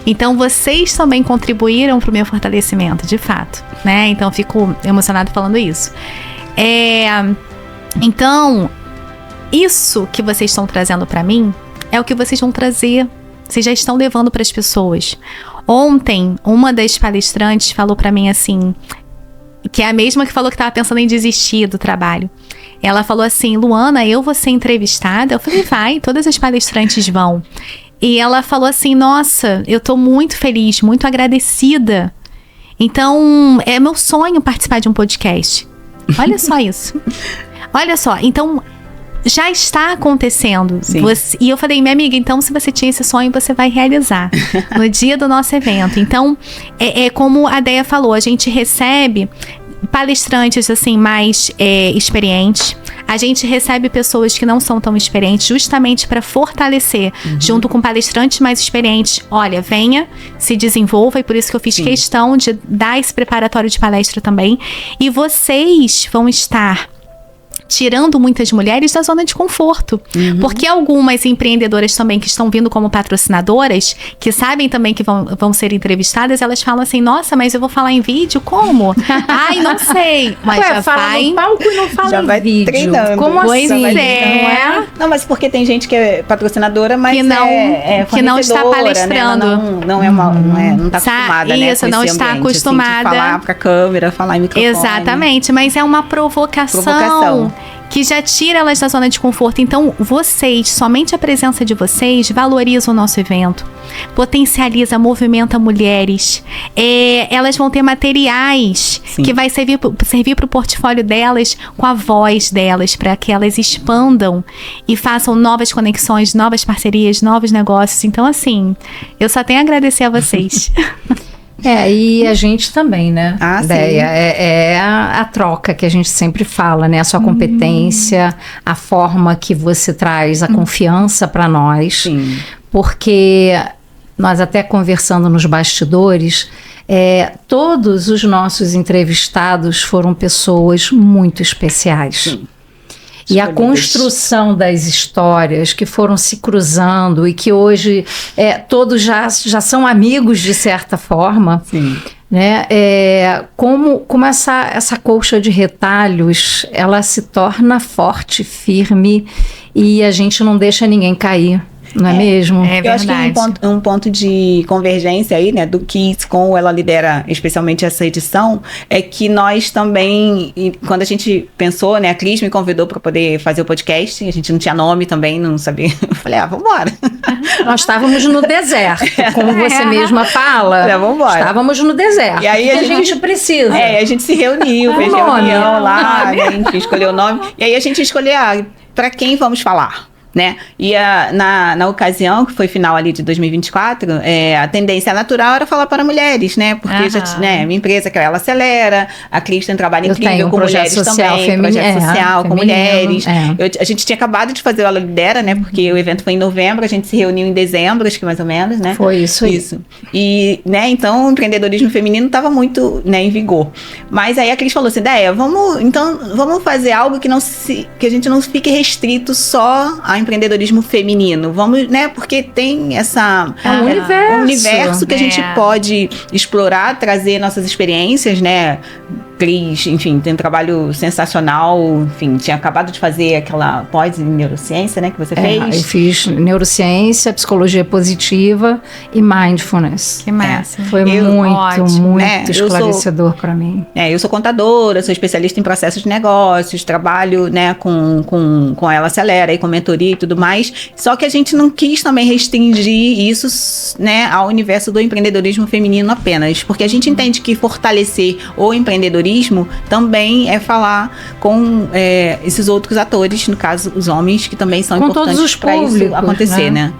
C: Então, vocês também contribuíram para o meu fortalecimento, de fato, né? Então, fico emocionada falando isso. Então, isso que vocês estão trazendo para mim, é o que vocês vão trazer, vocês já estão levando para as pessoas. Ontem, uma das palestrantes falou para mim assim, que é a mesma que falou que estava pensando em desistir do trabalho. Ela falou assim, Luana, eu vou ser entrevistada? Eu falei, vai, todas as palestrantes vão. E ela falou assim, nossa, eu tô muito feliz, muito agradecida. Então, é meu sonho participar de um podcast. Olha só isso. Olha só, então... já está acontecendo. E eu falei, minha amiga, então se você tinha esse sonho, você vai realizar no dia do nosso evento. Então, como a Deia falou, a gente recebe palestrantes assim mais experientes. A gente recebe pessoas que não são tão experientes justamente para fortalecer, junto com palestrantes mais experientes. Olha, venha, se desenvolva, e por isso que eu fiz questão de dar esse preparatório de palestra também. E vocês vão estar tirando muitas mulheres da zona de conforto. Porque algumas empreendedoras também que estão vindo como patrocinadoras, que sabem também que vão ser entrevistadas, elas falam assim, nossa, mas eu vou falar em vídeo? Como? Ai, não sei. Mas já
A: fala
C: vai...
A: no palco e não fala
B: Já
A: em
B: vai
A: vídeo.
B: treinando.
A: Como
C: Pois
A: assim?
C: é.
B: Não, mas porque tem gente que é patrocinadora, mas
C: Que não-
B: é
C: que não está
B: fornecedora,
C: palestrando.
B: Né? Ela não está acostumada, né?
C: Isso,
B: com
C: não
B: esse
C: está
B: ambiente,
C: acostumada.
B: Assim, de falar pra câmera, falar em microfone.
C: Exatamente, mas é uma provocação que já tira elas da zona de conforto. Então, vocês, somente a presença de vocês, valoriza o nosso evento, potencializa, movimenta mulheres. Elas vão ter materiais que vai servir para o portfólio delas, com a voz delas, para que elas expandam e façam novas conexões, novas parcerias, novos negócios. Então, assim, eu só tenho a agradecer a vocês.
A: E a gente também, né?
B: Ah,
A: Ideia. É a troca que a gente sempre fala, né? A sua competência, a forma que você traz a confiança para nós.
B: Sim.
A: Porque nós até conversando nos bastidores, todos os nossos entrevistados foram pessoas muito especiais.
B: Sim.
A: E a construção das histórias que foram se cruzando e que hoje todos já são amigos de certa forma,
B: Sim.
A: né? Como essa colcha de retalhos, ela se torna forte, firme, e a gente não deixa ninguém cair. Não é mesmo?
C: É
B: Eu acho que
C: verdade.
B: um ponto de convergência aí, né, do Kiss com o Ela Lidera, especialmente essa edição, é que nós também, quando a gente pensou, né, a Cris me convidou para poder fazer o podcast, a gente não tinha nome também, não sabia. Eu falei, vambora.
A: Nós estávamos no deserto, como você mesma fala.
B: Vambora.
A: Estávamos no deserto.
B: E aí
A: o que a gente precisa?
B: A gente se reuniu, fez
A: nome.
B: reunião lá, né, enfim, escolheu o nome. E aí a gente escolheu, para quem vamos falar? Né? E na ocasião, que foi final ali de 2024, a tendência natural era falar para mulheres, né? Porque minha empresa, que ela acelera, a Cris tem um trabalho incrível com mulheres também, projeto social com mulheres. A gente tinha acabado de fazer o Ela Lidera, né? Porque o evento foi em novembro, a gente se reuniu em dezembro, acho que mais ou menos, né?
A: Foi isso aí.
B: E, né, então o empreendedorismo feminino estava muito, né, em vigor. Mas aí a Cris falou assim, vamos fazer algo que a gente não fique restrito só a empreendedorismo feminino. Vamos, né? Porque tem um universo que a gente pode explorar, trazer nossas experiências, né? Cris, enfim, tem um trabalho sensacional, enfim, tinha acabado de fazer aquela pós em neurociência, né, que você fez.
A: Eu fiz neurociência, psicologia positiva e mindfulness.
C: Que massa.
A: Foi muito esclarecedor para mim.
B: Eu sou contadora, sou especialista em processos de negócios, trabalho, né, com ela Acelera e com mentoria e tudo mais, só que a gente não quis também restringir isso, né, ao universo do empreendedorismo feminino apenas, porque a gente entende que fortalecer o empreendedorismo também é falar com esses outros atores, no caso os homens, que também são importantes para isso acontecer, né?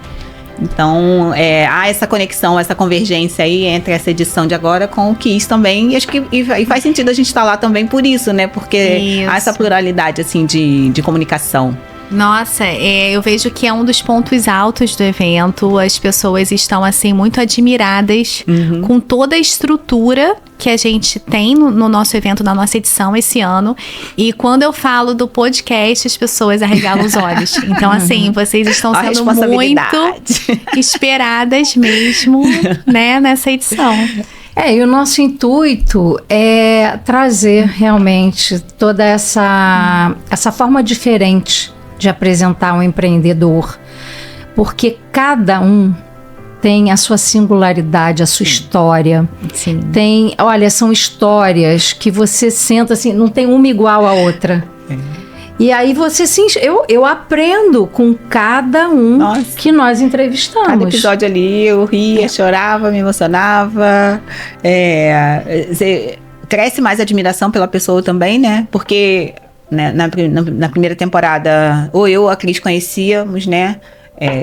B: Então, há essa conexão, essa convergência aí entre essa edição de agora com o Kiss também, e acho que e faz sentido a gente estar lá também por isso, né? Porque há essa pluralidade, assim, de comunicação.
C: Nossa, eu vejo que é um dos pontos altos do evento. As pessoas estão, assim, muito admiradas com toda a estrutura que a gente tem no nosso evento, na nossa edição esse ano. E quando eu falo do podcast, as pessoas arregalam os olhos. Então, assim, vocês estão sendo muito esperadas mesmo, né, nessa edição.
A: E o nosso intuito é trazer realmente toda essa forma diferente de apresentar um empreendedor, porque cada um tem a sua singularidade, a sua história.
C: Sim.
A: São histórias que você senta assim, não tem uma igual à outra. E aí eu aprendo com cada um que nós entrevistamos.
B: Cada episódio ali eu ria, chorava, me emocionava. Cresce mais admiração pela pessoa também, né? Porque na primeira temporada, ou eu ou a Cris conhecíamos, né?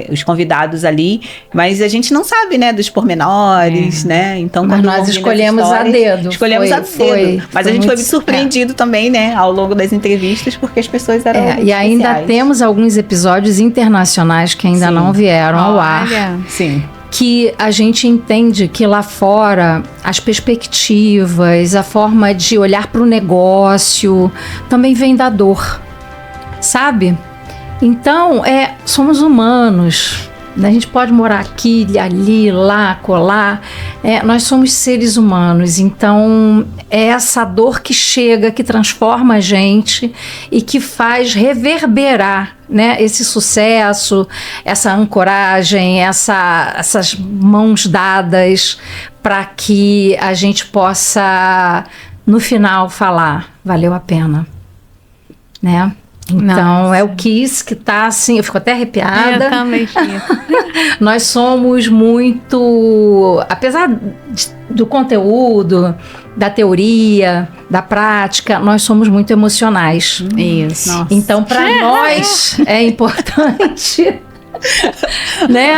B: os convidados ali, mas a gente não sabe, né, dos pormenores, né? Então,
A: mas nós escolhemos a dedo.
B: Escolhemos a dedo. Mas a gente foi surpreendido também, né, ao longo das entrevistas, porque as pessoas eram muito
A: e ainda
B: especiais.
A: temos alguns episódios internacionais que ainda não vieram ao ar.
B: Sim.
A: Que a gente entende que lá fora as perspectivas, a forma de olhar para o negócio também vem da dor, sabe? Então, somos humanos, né? A gente pode morar aqui, ali, lá, colar, nós somos seres humanos, então é essa dor que chega, que transforma a gente e que faz reverberar, né, esse sucesso, essa ancoragem, essas mãos dadas para que a gente possa, no final, falar, valeu a pena, né? Então, é o Kiss que tá assim, eu fico até arrepiada.
C: Eu também fico.
A: Nós somos muito, apesar do conteúdo, da teoria, da prática, nós somos muito emocionais.
C: Isso.
B: Nossa.
A: Então, para nós é importante né?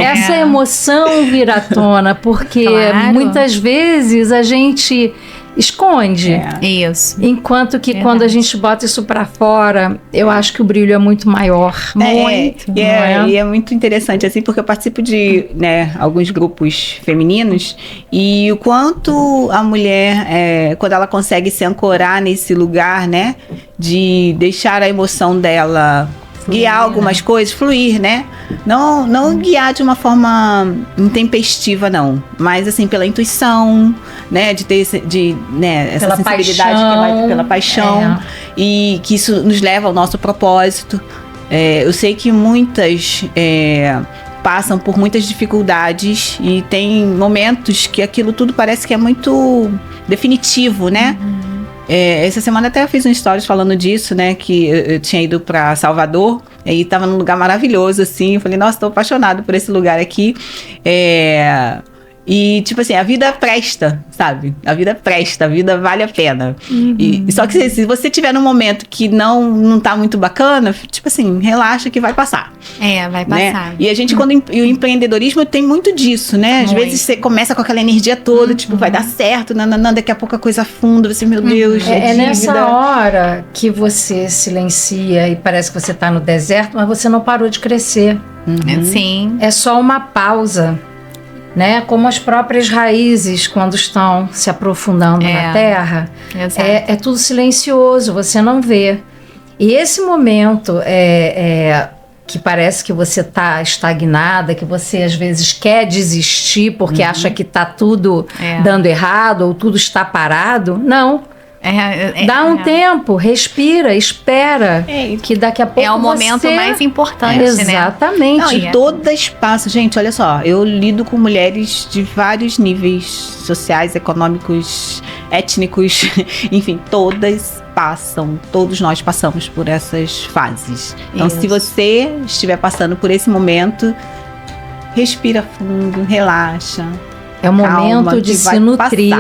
A: Essa emoção vir à tona, porque muitas vezes a gente esconde.
C: Isso.
A: Enquanto que quando a gente bota isso pra fora, eu acho que o brilho é muito maior. Muito.
B: E é muito interessante, assim, porque eu participo de, né, alguns grupos femininos e o quanto a mulher, quando ela consegue se ancorar nesse lugar, né, de deixar a emoção dela guiar algumas coisas, fluir, né? Não guiar de uma forma intempestiva, não. Mas, assim, pela intuição, né? De ter essa
A: pela
B: sensibilidade
A: paixão,
B: que vai pela paixão. E que isso nos leva ao nosso propósito. Eu sei que muitas passam por muitas dificuldades e tem momentos que aquilo tudo parece que é muito definitivo, né? Essa semana até eu fiz um stories falando disso, né? Que eu tinha ido pra Salvador e tava num lugar maravilhoso, assim. Eu falei, nossa, tô apaixonado por esse lugar aqui. E, tipo assim, a vida presta, sabe? A vida presta, a vida vale a pena. Só que se você tiver num momento que não tá muito bacana, tipo assim, relaxa que vai passar.
C: Vai passar.
B: Né? E a gente, e o empreendedorismo tem muito disso, né? Às vezes você começa com aquela energia toda, tipo, vai dar certo, daqui a pouco a coisa afunda, você, meu Deus,
A: é nessa hora que você silencia e parece que você tá no deserto, mas você não parou de crescer.
C: Sim.
A: É só uma pausa. Né? Como as próprias raízes quando estão se aprofundando na terra, é tudo silencioso, você não vê. E esse momento que parece que você está estagnada, que você às vezes quer desistir porque acha que está tudo dando errado ou tudo está parado, não. Dá um tempo, respira, espera, que daqui a pouco
C: é o momento mais importante,
A: exatamente.
B: Não, e todas passam. Gente, olha só, eu lido com mulheres de vários níveis sociais, econômicos, étnicos, enfim, todas passam, todos nós passamos por essas fases. Então, se você estiver passando por esse momento, respira fundo, relaxa.
A: É o momento de se nutrir.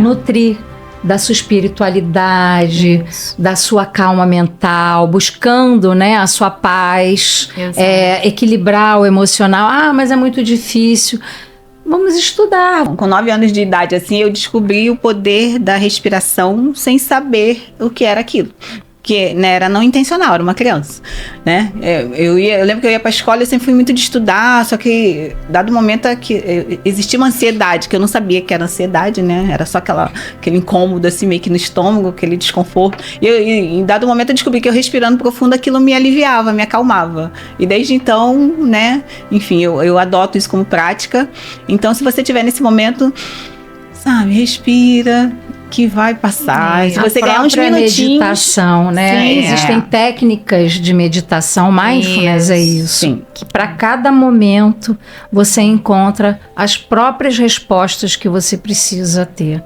A: Nutrir da sua espiritualidade, da sua calma mental, buscando, né, a sua paz, equilibrar o emocional. Mas é muito difícil. Vamos estudar.
B: Com 9 anos de idade, assim, eu descobri o poder da respiração sem saber o que era aquilo. Que, né, era não intencional, era uma criança, né? Eu lembro que eu ia pra escola, eu sempre fui muito de estudar, só que dado momento que existia uma ansiedade, que eu não sabia que era ansiedade, né? Era só aquele incômodo assim, meio que no estômago, aquele desconforto. E em dado momento eu descobri que eu respirando profundo, aquilo me aliviava, me acalmava. E desde então, né, enfim, eu adoto isso como prática. Então, se você estiver nesse momento, sabe, respira, que vai passar. Se você ganhar uns minutinhos.
A: Meditação, né?
B: Sim,
A: existem técnicas de meditação, mindfulness é isso.
B: Sim.
A: Que para cada momento você encontra as próprias respostas que você precisa ter.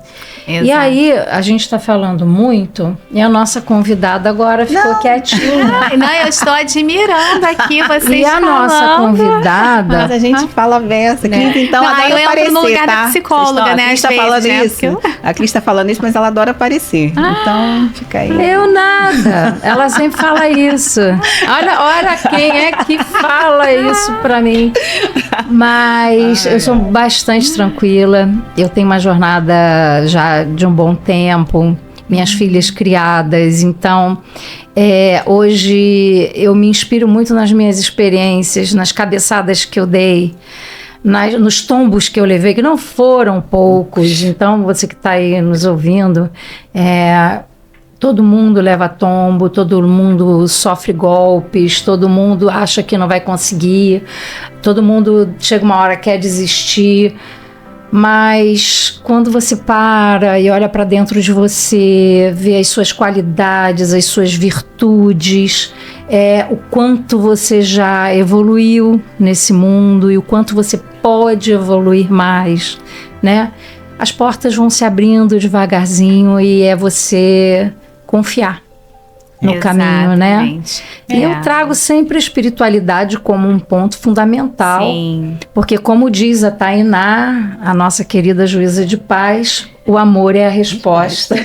C: Exato.
A: E aí, a gente está falando muito e a nossa convidada agora ficou quietinha.
C: Não, eu estou admirando aqui vocês
A: E a nossa convidada...
B: Mas a gente fala versa.
A: Né?
B: Então,
C: não,
B: adora
C: eu entro
B: aparecer,
C: no lugar
B: tá?
C: da psicóloga, né?
B: A Cris está falando isso. A Cris está falando isso isso, mas ela adora aparecer. Então, fica aí.
A: Eu nada. Ela sempre fala isso. Olha quem é que fala isso pra mim. Mas eu sou bastante tranquila. Eu tenho uma jornada já de um bom tempo. Minhas filhas criadas. Então, hoje eu me inspiro muito nas minhas experiências, nas cabeçadas que eu dei, nos tombos que eu levei, que não foram poucos. Então, você que está aí nos ouvindo, todo mundo leva tombo, todo mundo sofre golpes, todo mundo acha que não vai conseguir, todo mundo chega uma hora que quer desistir. Mas quando você para e olha para dentro de você, vê as suas qualidades, as suas virtudes, o quanto você já evoluiu nesse mundo e o quanto você pode evoluir mais, né? As portas vão se abrindo devagarzinho e é você confiar no caminho, né? E eu trago sempre a espiritualidade como um ponto fundamental.
C: Sim.
A: Porque, como diz a Tainá, a nossa querida juíza de paz, o amor é a resposta.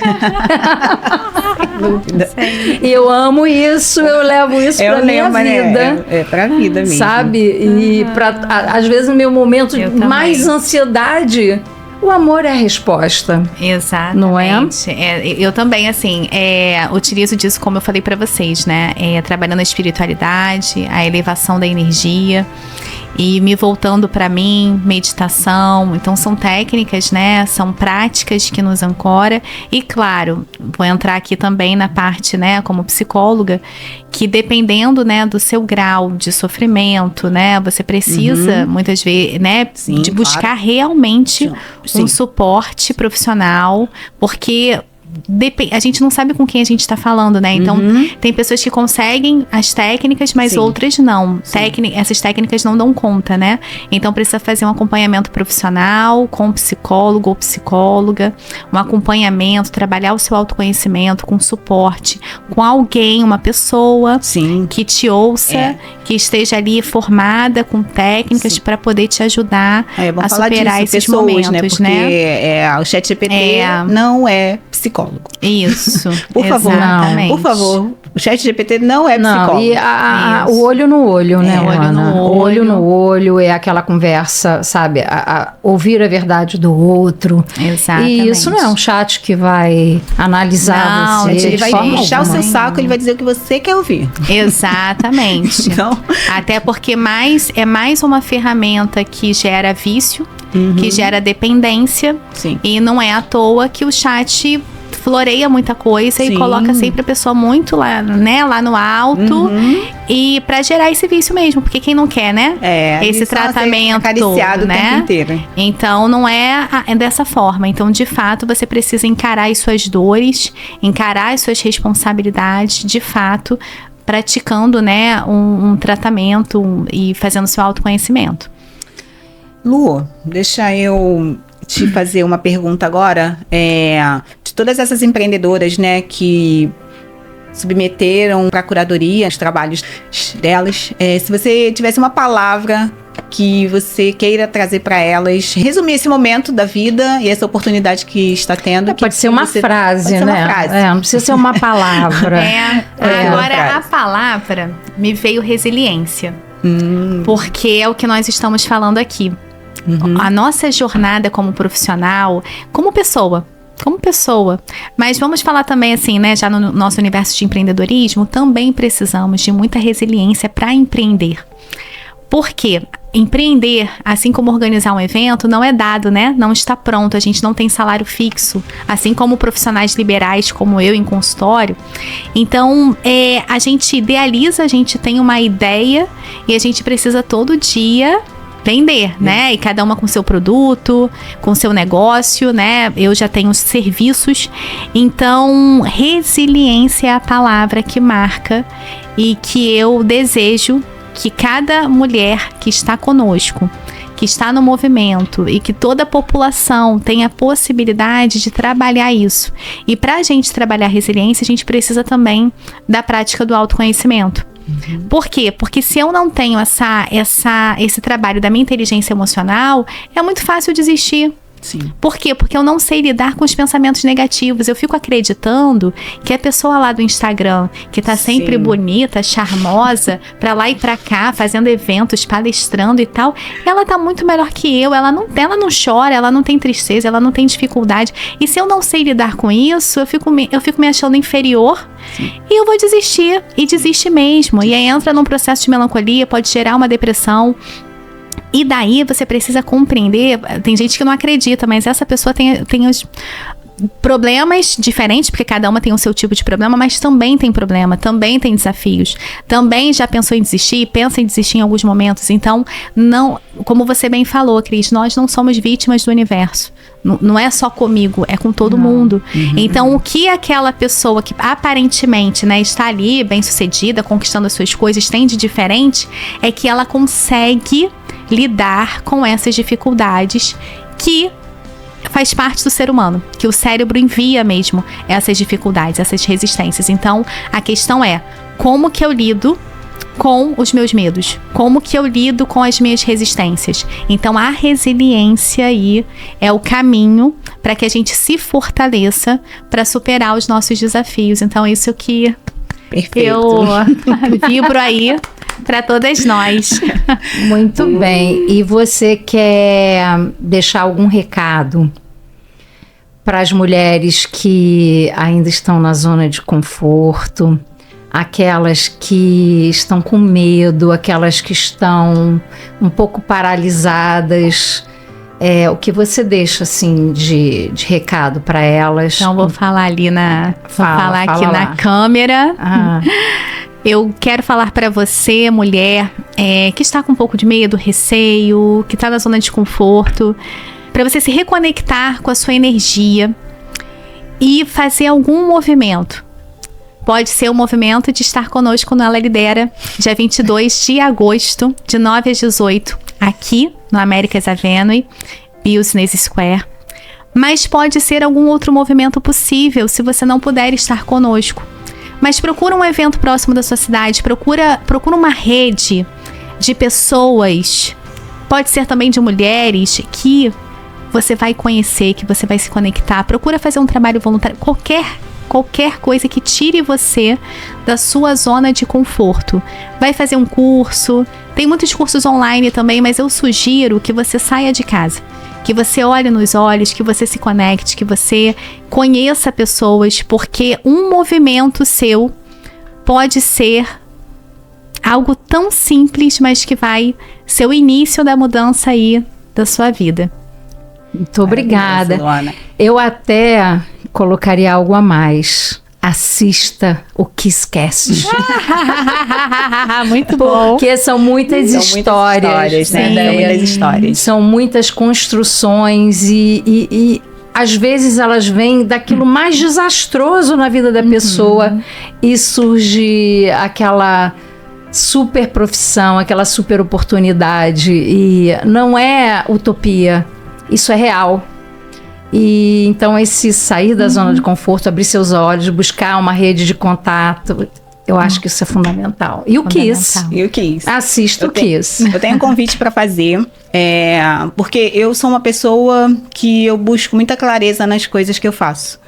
A: E eu amo isso, eu levo isso pra minha vida.
B: É pra vida mesmo.
A: Sabe? E às vezes no meu momento de mais ansiedade, o amor é a resposta.
C: Exatamente.
A: Não é?
C: Eu também, assim, utilizo disso, como eu falei pra vocês, né? Trabalhando a espiritualidade, a elevação da energia e me voltando pra mim, meditação. Então, são técnicas, né? São práticas que nos ancora. E, claro, vou entrar aqui também na parte, né? Como psicóloga, que dependendo, né? Do seu grau de sofrimento, né? Você precisa, muitas vezes, né?
B: Sim,
C: de buscar
B: claro.
C: realmente
B: Sim.
C: um suporte profissional, porque a gente não sabe com quem a gente está falando, né? Então, tem pessoas que conseguem as técnicas, mas
B: Sim.
C: outras não. Essas técnicas não dão conta, né? Então, precisa fazer um acompanhamento profissional com um psicólogo ou psicóloga, um acompanhamento, trabalhar o seu autoconhecimento com suporte, com alguém, uma pessoa
B: Sim.
C: que te ouça, que esteja ali formada com técnicas para poder te ajudar a superar esses momentos,
B: né? Porque o ChatGPT não é psicólogo.
C: Isso.
B: Por favor,
C: exatamente.
B: Por favor, o ChatGPT não é psicólogo.
A: E o olho no olho, né,
C: olho no
A: O olho no olho é aquela conversa, sabe? Ouvir a verdade do outro.
C: Exatamente.
A: E isso não é um chat que vai analisar você.
B: Ele vai puxar o seu
A: alguma.
B: saco, ele vai dizer o que você quer ouvir.
C: Exatamente.
B: Então,
C: Até porque é mais uma ferramenta que gera vício, que gera dependência.
B: Sim.
C: E não é à toa que o chat floreia muita coisa
B: Sim.
C: e coloca sempre a pessoa muito lá, né, lá no alto, e pra gerar esse vício mesmo, porque quem não quer, né? Esse tratamento,
B: acariciado
C: né?
B: o tempo inteiro.
C: Então não é dessa forma. Então, de fato, você precisa encarar as suas dores, encarar as suas responsabilidades, de fato, praticando, né, um tratamento e fazendo seu autoconhecimento.
B: Lu, deixa eu te fazer uma pergunta agora. De todas essas empreendedoras, né, que submeteram para a curadoria os trabalhos delas, se você tivesse uma palavra que você queira trazer para elas, resumir esse momento da vida e essa oportunidade que está tendo.
A: Pode ser uma frase,
B: pode ser
A: né?
B: uma frase.
A: Não precisa ser uma palavra.
C: Agora, a palavra me veio resiliência. Porque é o que nós estamos falando aqui. A nossa jornada como profissional, como pessoa, mas vamos falar também assim, né, já no nosso universo de empreendedorismo, também precisamos de muita resiliência para empreender. Por quê? Empreender, assim como organizar um evento, não é dado, né? Não está pronto, a gente não tem salário fixo, assim como profissionais liberais como eu em consultório. Então, a gente idealiza, a gente tem uma ideia e a gente precisa todo dia vender, né? E cada uma com seu produto, com seu negócio, né? Eu já tenho serviços. Então, resiliência é a palavra que marca e que eu desejo que cada mulher que está conosco, que está no movimento e que toda a população tenha a possibilidade de trabalhar isso. E para a gente trabalhar resiliência, a gente precisa também da prática do autoconhecimento. Por quê? Porque se eu não tenho esse trabalho da minha inteligência emocional, é muito fácil desistir.
B: Sim.
C: Por quê? Porque eu não sei lidar com os pensamentos negativos. Eu fico acreditando que a pessoa lá do Instagram, que tá sempre
B: Sim.
C: bonita, charmosa, pra lá e pra cá, fazendo eventos, palestrando e tal, ela tá muito melhor que eu. Ela não chora, ela não tem tristeza, ela não tem dificuldade. E se eu não sei lidar com isso, eu fico me achando inferior. Sim. E eu vou desistir. E desiste mesmo. E aí entra num processo de melancolia, pode gerar uma depressão. E daí você precisa compreender, tem gente que não acredita, mas essa pessoa tem os problemas diferentes, porque cada uma tem o seu tipo de problema, mas também tem problema, também tem desafios, também já pensou em desistir, pensa em desistir em alguns momentos. Então, não, como você bem falou, Cris, nós não somos vítimas do universo. Não é só comigo, é com todo mundo. Então, o que aquela pessoa que aparentemente, né, está ali, bem sucedida, conquistando as suas coisas, tem de diferente, é que ela consegue lidar com essas dificuldades que faz parte do ser humano, que o cérebro envia mesmo essas dificuldades, essas resistências. Então, a questão é, como que eu lido com os meus medos? Como que eu lido com as minhas resistências? Então, a resiliência aí é o caminho para que a gente se fortaleça para superar os nossos desafios. Então, isso que eu vibro aí para todas nós.
A: Muito bem. E você quer deixar algum recado para as mulheres que ainda estão na zona de conforto, aquelas que estão com medo, aquelas que estão um pouco paralisadas? O que você deixa assim de recado para elas?
C: Então vou falar ali fala aqui lá na câmera. Eu quero falar para você, mulher, que está com um pouco de medo, receio, que está na zona de conforto, para você se reconectar com a sua energia e fazer algum movimento. Pode ser o movimento de estar conosco no Ela Lidera, dia 22 de agosto, de 9 às 18, aqui no America's Avenue, Business Square. Mas pode ser algum outro movimento possível, se você não puder estar conosco. Mas procura um evento próximo da sua cidade, procura uma rede de pessoas, pode ser também de mulheres, que você vai conhecer, que você vai se conectar. Procura fazer um trabalho voluntário, qualquer coisa que tire você da sua zona de conforto. Vai fazer um curso, tem muitos cursos online também, mas eu sugiro que você saia de casa, que você olhe nos olhos, que você se conecte, que você conheça pessoas, porque um movimento seu pode ser algo tão simples, mas que vai ser o início da mudança aí da sua vida.
A: Muito obrigada. Eu até colocaria algo a mais. Assista o KissCast.
C: Muito bom.
A: Porque são muitas histórias,
B: né? Muitas histórias.
A: São muitas construções e às vezes elas vêm daquilo mais desastroso na vida da pessoa e surge aquela super profissão, aquela super oportunidade, e não é utopia, isso é real. E então esse sair da zona de conforto, abrir seus olhos, buscar uma rede de contato, eu acho que isso é fundamental. E o Kiss? Assista o Kiss.
B: Eu tenho um convite para fazer, porque eu sou uma pessoa que eu busco muita clareza nas coisas que eu faço.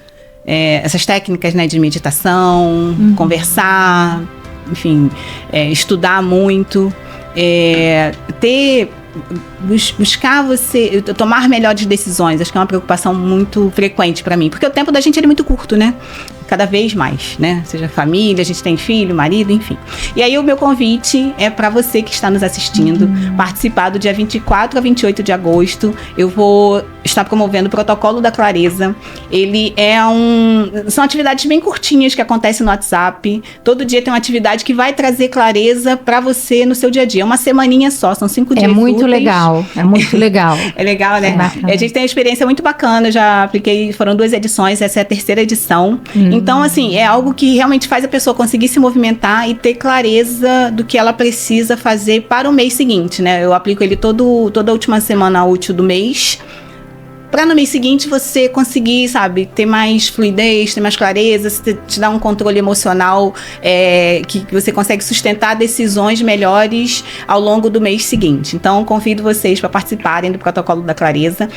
B: Essas técnicas, né, de meditação, conversar, enfim, estudar muito, buscar tomar melhores decisões. Acho que é uma preocupação muito frequente para mim, porque o tempo da gente é muito curto, né? Cada vez mais, né? Seja família, a gente tem filho, marido, enfim. E aí o meu convite é para você que está nos assistindo participar do dia 24 a 28 de agosto. Eu vou estar promovendo o Protocolo da Clareza. Ele são atividades bem curtinhas que acontecem no WhatsApp. Todo dia tem uma atividade que vai trazer clareza para você no seu dia a dia. É uma semaninha só, são 5 dias.
A: É muito legal. É legal, né?
B: A gente tem uma experiência muito bacana. Eu já apliquei, foram 2 edições, essa é a 3ª edição. Então, assim, é algo que realmente faz a pessoa conseguir se movimentar e ter clareza do que ela precisa fazer para o mês seguinte, né? Eu aplico ele toda a última semana útil do mês. Pra no mês seguinte você conseguir, sabe, ter mais fluidez, ter mais clareza, te dar um controle emocional que você consegue sustentar decisões melhores ao longo do mês seguinte. Então, convido vocês para participarem do Protocolo da Clareza.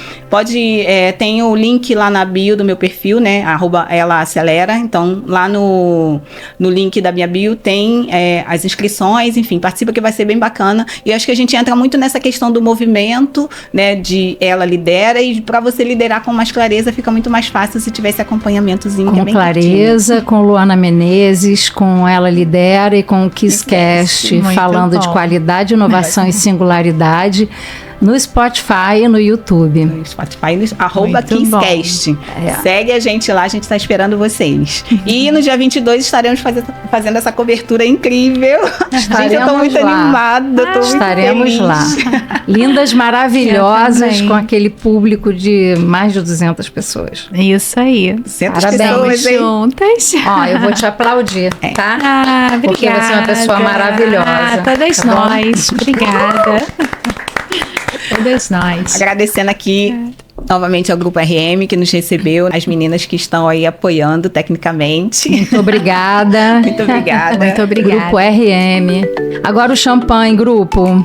B: Tem o link lá na bio do meu perfil, né, @ela_acelera. Então, lá no link da minha bio tem as inscrições, enfim, participa que vai ser bem bacana. E acho que a gente entra muito nessa questão do movimento, né, de ela lidera, e para você liderar com mais clareza fica muito mais fácil se tiver esse acompanhamentozinho.
A: Com clareza, com Luana Menezes, com Ela Lidera e com o KissCast, falando de qualidade, inovação e singularidade. No Spotify e no YouTube.
B: No Spotify, @KissCast. Segue a gente lá, a gente está esperando vocês. E no dia 22 estaremos fazendo essa cobertura incrível. Gente, eu tô muito animada, tô
A: estaremos
B: muito feliz.
A: lá. Lindas, maravilhosas, com aquele público de mais de 200 pessoas.
C: Isso aí.
B: 200
C: pessoas juntas.
A: Ó, eu vou te aplaudir, tá?
C: Obrigada.
A: Porque você é uma pessoa maravilhosa.
C: Todas nós. Obrigada. Todas nós.
B: Agradecendo aqui novamente ao Grupo RM que nos recebeu, as meninas que estão aí apoiando tecnicamente.
A: Muito obrigada.
B: Muito obrigada.
C: Muito obrigada.
A: Grupo RM. Agora o champanhe, grupo.